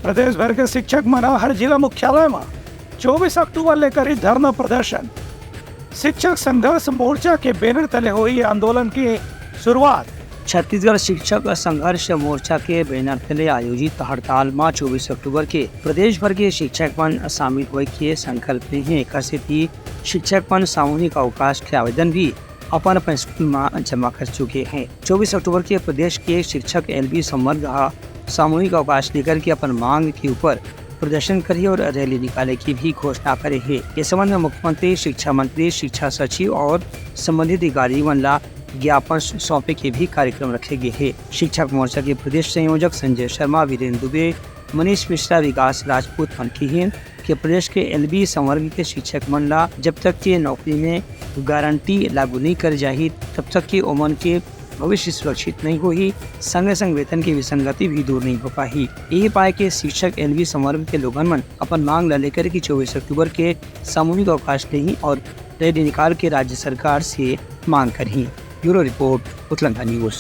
प्रदेश भर के शिक्षक मना हर जिला मुख्यालय में 24 अक्टूबर लेकर धरना प्रदर्शन। शिक्षक संघर्ष मोर्चा के बैनर तले हुई आंदोलन की शुरुआत। छत्तीसगढ़ शिक्षक संघर्ष मोर्चा के बैनर तले आयोजित हड़ताल में 24 अक्टूबर के प्रदेश भर के शिक्षकगण शामिल होए के संकल्प में है। एक से शिक्षकगण सामूहिक अवकाश के आवेदन भी अपन स्कूल में जमा कर चुके हैं। 24 अक्टूबर के प्रदेश के शिक्षक एलबी संवर्ग सामूहिक अवकाश लेकर के अपन मांग के ऊपर प्रदर्शन करे और रैली निकाले की भी घोषणा करे है। इस संबंध में मुख्यमंत्री, शिक्षा मंत्री, शिक्षा सचिव और संबंधित अधिकारी ला ज्ञापन सौंपे के भी कार्यक्रम रखे गए हैं। शिक्षक मोर्चा के प्रदेश संयोजक संजय शर्मा, वीरेंद्र दुबे, मनीष मिश्रा, विकास राजपूत मनकीहीन के प्रदेश के एलबी संवर्ग के शिक्षक ला जब तक के नौकरी में गारंटी लागू नहीं कर जाही तब तक के ओमन के भविष्य सुरक्षित नहीं होगी। संग संग वेतन की विसंगति भी दूर नहीं हो पाई। यही पाए के शिक्षक एलबी संवर्ग के लोगन मन अपन मांग लेकर कि 24 अक्टूबर के सामूहिक अवकाश लेही और रैली निकाल के राज्य सरकार से मांग करही। ब्यूरो रिपोर्ट, उतलंगा न्यूज़।